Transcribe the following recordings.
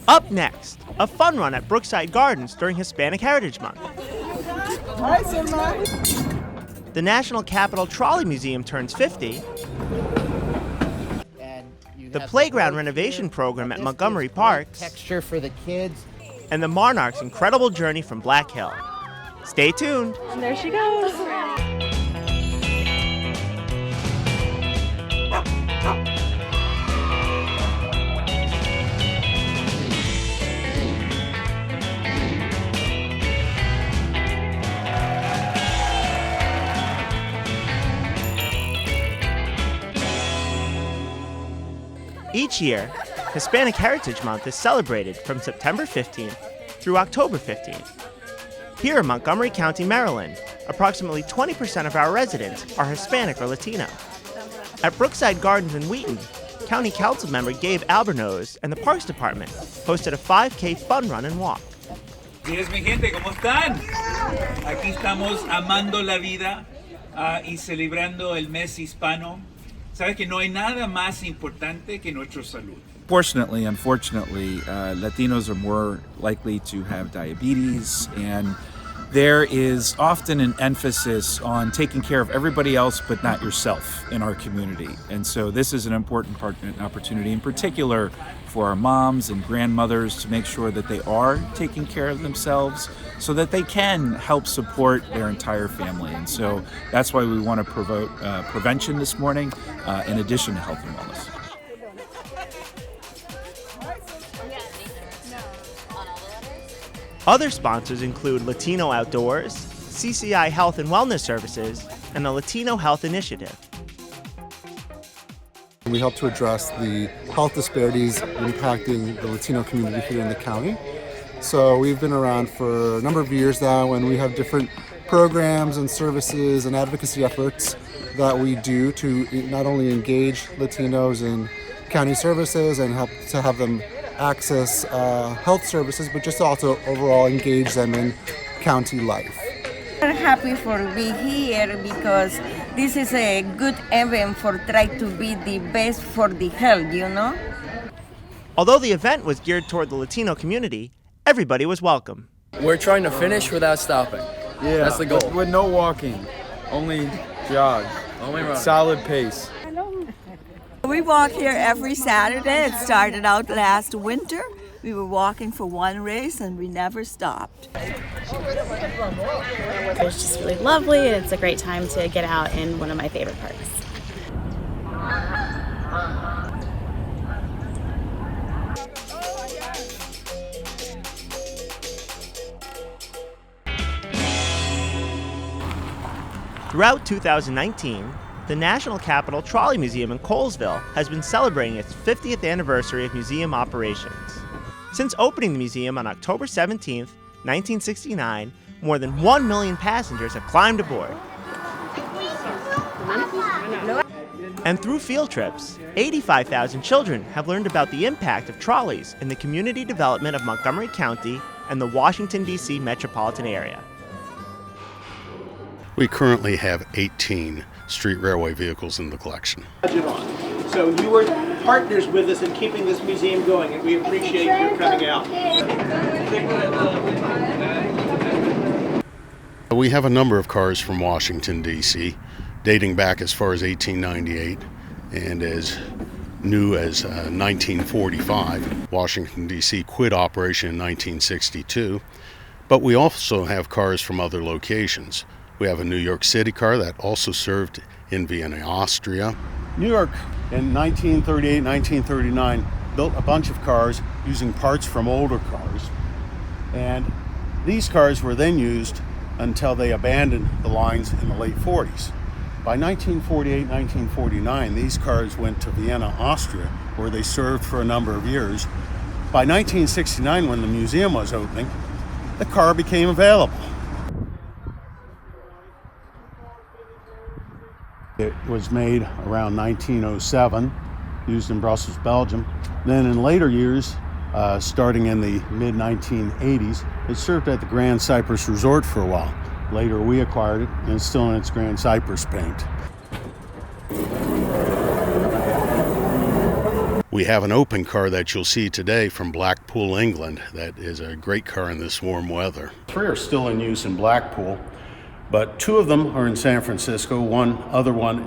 Up next, a fun run at Brookside Gardens during Hispanic Heritage Month. Hi, Simba. The National Capital Trolley Museum turns 50. The playground renovation program at Montgomery Parks. Texture for the kids. And the Monarch's incredible journey from Black Hill. Stay tuned. And there she goes. Each year, Hispanic Heritage Month is celebrated from September 15th through October 15th. Here in Montgomery County, Maryland, approximately 20% of our residents are Hispanic or Latino. At Brookside Gardens in Wheaton, County Council member Gabe Albornoz and the Parks Department hosted a 5K fun run and walk. Días, mi gente, ¿cómo están? Aquí estamos amando la vida y celebrando el mes hispano. Sabes que no hay nada más importante que nuestra salud. Fortunately, unfortunately, Latinos are more likely to have diabetes, and there is often an emphasis on taking care of everybody else but not yourself in our community. And so this is an important opportunity, in particular for our moms and grandmothers, to make sure that they are taking care of themselves so that they can help support their entire family. And so that's why we want to promote prevention this morning, in addition to health and wellness. Other sponsors include Latino Outdoors, CCI Health and Wellness Services, and the Latino Health Initiative. We help to address the health disparities impacting the Latino community here in the county. So we've been around for a number of years now, and we have different programs and services and advocacy efforts that we do to not only engage Latinos in county services and help to have them access health services, but just also overall engage them in county life. I'm happy for being here because this is a good event for trying to be the best for the health, you know? Although the event was geared toward the Latino community, everybody was welcome. We're trying to finish without stopping. Yeah, that's the goal. With no walking, only jog. Only run. Solid pace. We walk here every Saturday. It started out last winter. We were walking for one race and we never stopped. It was just really lovely, and it's a great time to get out in one of my favorite parks. Throughout 2019, the National Capital Trolley Museum in Colesville has been celebrating its 50th anniversary of museum operations. Since opening the museum on October 17, 1969, more than 1 million passengers have climbed aboard. And through field trips, 85,000 children have learned about the impact of trolleys in the community development of Montgomery County and the Washington, D.C. metropolitan area. We currently have 18 street railway vehicles in the collection. So you were partners with us in keeping this museum going, and we appreciate your coming out. We have a number of cars from Washington, D.C., dating back as far as 1898 and as new as 1945. Washington, D.C. quit operation in 1962, but we also have cars from other locations. We have a New York City car that also served in Vienna, Austria. New York in 1938, 1939 built a bunch of cars using parts from older cars. And these cars were then used until they abandoned the lines in the late 40s. By 1948, 1949, these cars went to Vienna, Austria, where they served for a number of years. By 1969, when the museum was opening, the car became available. It was made around 1907, used in Brussels, Belgium. Then in later years, starting in the mid-1980s, it served at the Grand Cypress Resort for a while. Later we acquired it, and it's still in its Grand Cypress paint. We have an open car that you'll see today from Blackpool, England. That is a great car in this warm weather. 3 are still in use in Blackpool, but 2 of them are in San Francisco, one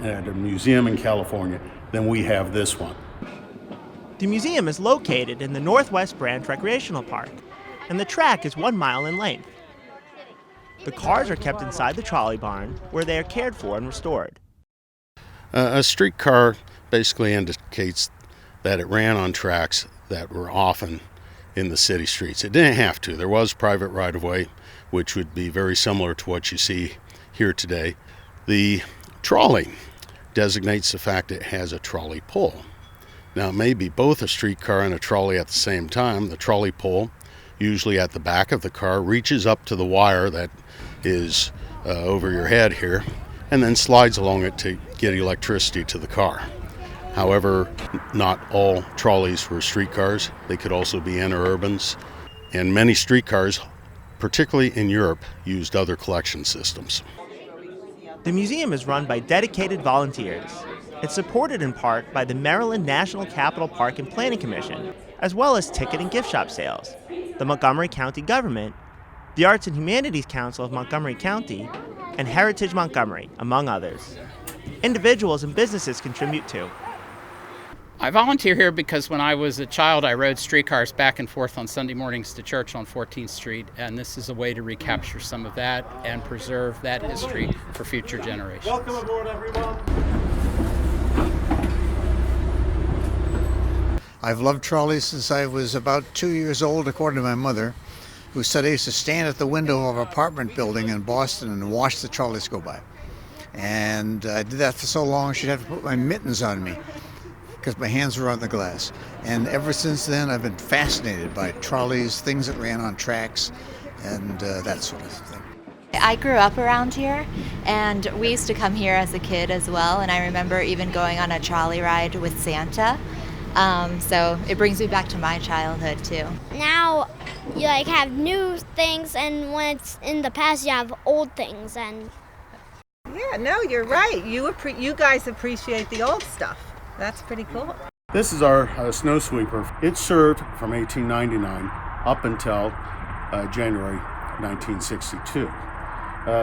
at a museum in California. Then we have this one. The museum is located in the Northwest Branch Recreational Park, and the track is 1 mile in length. The cars are kept inside the trolley barn, where they are cared for and restored. A streetcar basically indicates that it ran on tracks that were often in the city streets. It didn't have to. There was private right-of-way, which would be very similar to what you see here today. The trolley designates the fact it has a trolley pole. Now, it may be both a streetcar and a trolley at the same time. The trolley pole, usually at the back of the car, reaches up to the wire that is over your head here, and then slides along it to get electricity to the car. However, not all trolleys were streetcars. They could also be interurbans, and many streetcars, particularly in Europe, used other collection systems. The museum is run by dedicated volunteers. It's supported in part by the Maryland National Capital Park and Planning Commission, as well as ticket and gift shop sales, the Montgomery County government, the Arts and Humanities Council of Montgomery County, and Heritage Montgomery, among others. Individuals and businesses contribute too. I volunteer here because when I was a child, I rode streetcars back and forth on Sunday mornings to church on 14th Street, and this is a way to recapture some of that and preserve that history for future generations. Welcome aboard, everyone. I've loved trolleys since I was about 2 years old, according to my mother, who said I used to stand at the window of an apartment building in Boston and watch the trolleys go by. And I did that for so long, she'd have to put my mittens on me because my hands were on the glass. And ever since then, I've been fascinated by trolleys, things that ran on tracks, and that sort of thing. I grew up around here, and we used to come here as a kid as well, and I remember even going on a trolley ride with Santa. So it brings me back to my childhood too. Now you have new things, and when it's in the past you have old things. And yeah, no, you're right. You guys appreciate the old stuff. That's pretty cool. This is our snow sweeper. It served from 1899 up until January 1962.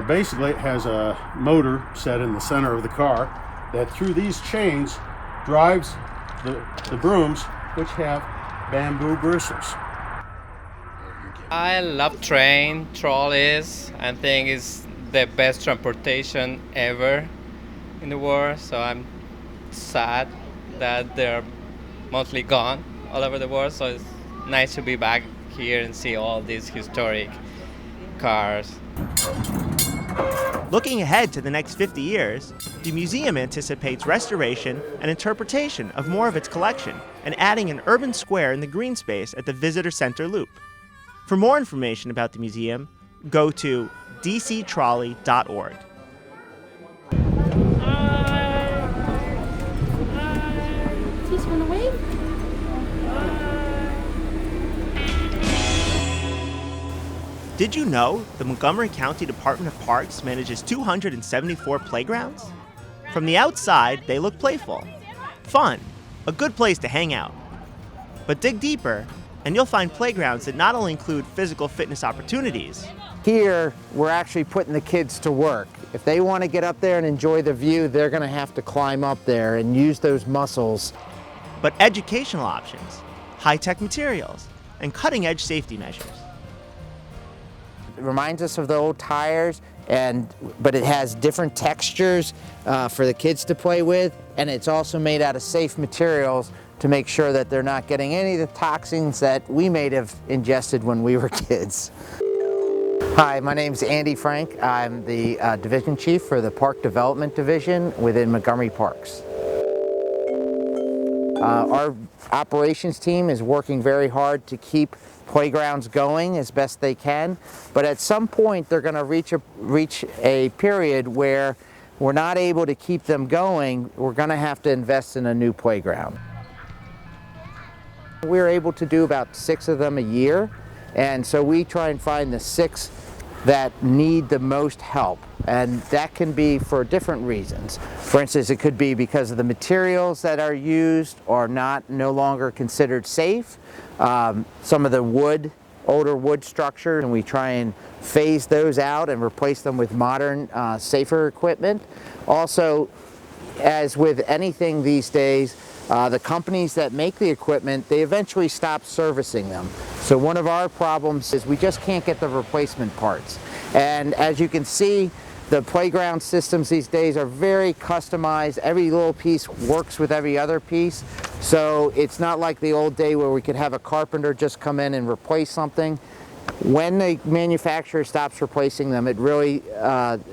Basically, it has a motor set in the center of the car that through these chains drives the brooms, which have bamboo bristles. I love train, trolleys. I think it's the best transportation ever in the world. So I'm sad that they're mostly gone all over the world. So it's nice to be back here and see all these historic cars. Looking ahead to the next 50 years, the museum anticipates restoration and interpretation of more of its collection and adding an urban square in the green space at the Visitor Center Loop. For more information about the museum, go to dctrolley.org. Please run away. Did you know the Montgomery County Department of Parks manages 274 playgrounds? From the outside, they look playful, fun, a good place to hang out. But dig deeper, and you'll find playgrounds that not only include physical fitness opportunities. Here, we're actually putting the kids to work. If they want to get up there and enjoy the view, they're going to have to climb up there and use those muscles. But educational options, high-tech materials, and cutting-edge safety measures. It reminds us of the old tires, but it has different textures for the kids to play with, and it's also made out of safe materials to make sure that they're not getting any of the toxins that we may have ingested when we were kids. Hi, my name's Andy Frank. I'm the Division Chief for the Park Development Division within Montgomery Parks. Our operations team is working very hard to keep playgrounds going as best they can, but at some point they're going to reach a period where we're not able to keep them going. We're going to have to invest in a new playground. We're able to do about 6 of them a year, and so we try and find the 6 that need the most help, and that can be for different reasons. For instance, it could be because of the materials that are used are no longer considered safe. Some of the older wood structures, and we try and phase those out and replace them with modern, safer equipment. Also, as with anything these days, the companies that make the equipment, they eventually stop servicing them. So one of our problems is we just can't get the replacement parts. And as you can see, the playground systems these days are very customized. Every little piece works with every other piece. So it's not like the old day where we could have a carpenter just come in and replace something. When the manufacturer stops replacing them, it really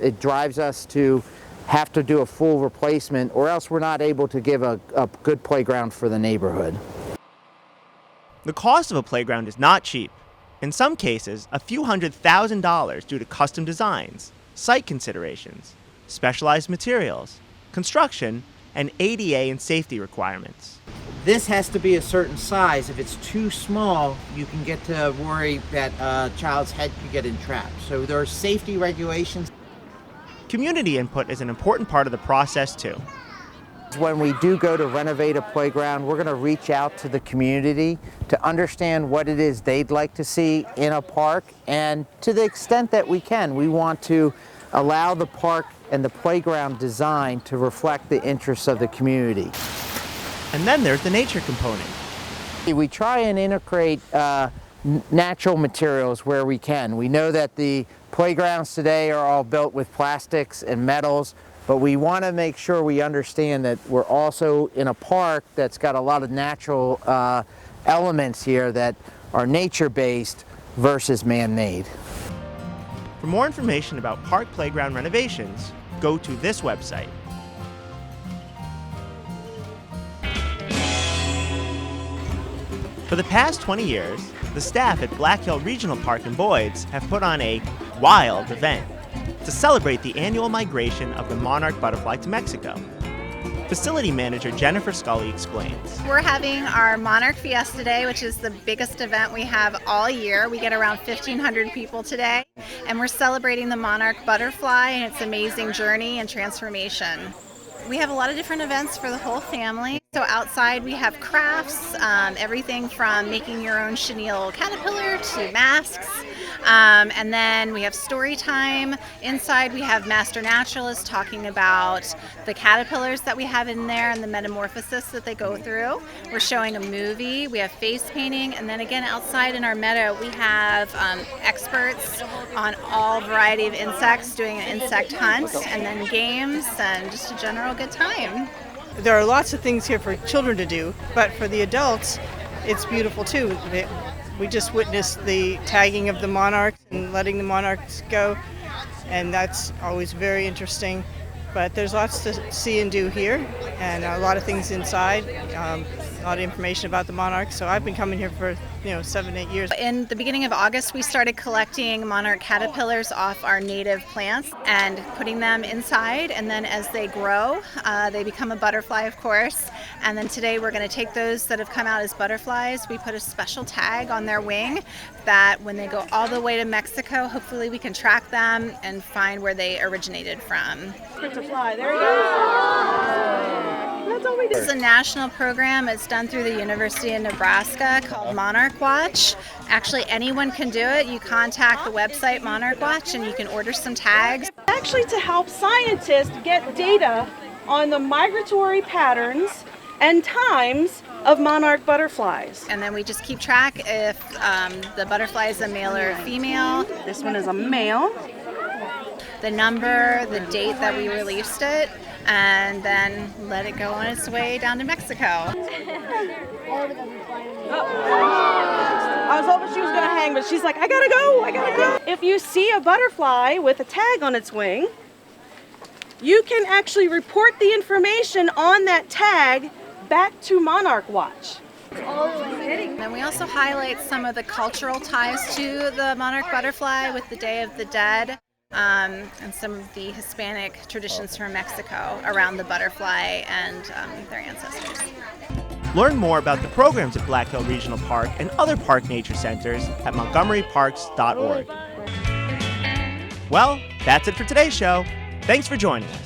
it drives us to have to do a full replacement, or else we're not able to give a good playground for the neighborhood. The cost of a playground is not cheap. In some cases, a few $100,000 due to custom designs, site considerations, specialized materials, construction, and ADA and safety requirements. This has to be a certain size. If it's too small, you can get to worry that a child's head could get entrapped. So there are safety regulations. Community input is an important part of the process too. When we do go to renovate a playground, we're going to reach out to the community to understand what it is they'd like to see in a park, and to the extent that we can, we want to allow the park and the playground design to reflect the interests of the community. And then there's the nature component. We try and integrate natural materials where we can. We know that the playgrounds today are all built with plastics and metals, but we want to make sure we understand that we're also in a park that's got a lot of natural elements here that are nature-based versus man-made. For more information about park playground renovations, go to this website. For the past 20 years, the staff at Black Hill Regional Park in Boyd's have put on a wild event to celebrate the annual migration of the Monarch Butterfly to Mexico. Facility manager Jennifer Scully explains. We're having our Monarch Fiesta Day, which is the biggest event we have all year. We get around 1,500 people today, and we're celebrating the Monarch Butterfly and its amazing journey and transformation. We have a lot of different events for the whole family. So outside we have crafts, everything from making your own chenille caterpillar to masks. And then we have story time. Inside we have master naturalists talking about the caterpillars that we have in there and the metamorphosis that they go through. We're showing a movie, we have face painting, and then again outside in our meadow we have experts on all variety of insects doing an insect hunt, and then games and just a general good time. There are lots of things here for children to do, but for the adults it's beautiful too. We just witnessed the tagging of the monarchs and letting the monarchs go, and that's always very interesting. But there's lots to see and do here, and a lot of things inside, a lot of information about the monarchs. So I've been coming here for 7-8 years. In the beginning of August, we started collecting monarch caterpillars off our native plants and putting them inside, and then as they grow, they become a butterfly, of course. And then today we're going to take those that have come out as butterflies. We put a special tag on their wing that when they go all the way to Mexico, hopefully we can track them and find where they originated from. There you go. This is a national program. It's done through the University of Nebraska called Monarch Watch. Actually, anyone can do it. You contact the website Monarch Watch and you can order some tags. Actually, to help scientists get data on the migratory patterns and times of monarch butterflies. And then we just keep track if the butterfly is a male or a female. This one is a male. The number, the date that we released it, and then let it go on its way down to Mexico. I was hoping she was going to hang, but she's like, I gotta go. If you see a butterfly with a tag on its wing, you can actually report the information on that tag back to Monarch Watch. And we also highlight some of the cultural ties to the monarch butterfly with the Day of the Dead. And some of the Hispanic traditions from Mexico around the butterfly and their ancestors. Learn more about the programs at Black Hill Regional Park and other park nature centers at montgomeryparks.org. Well, that's it for today's show. Thanks for joining us.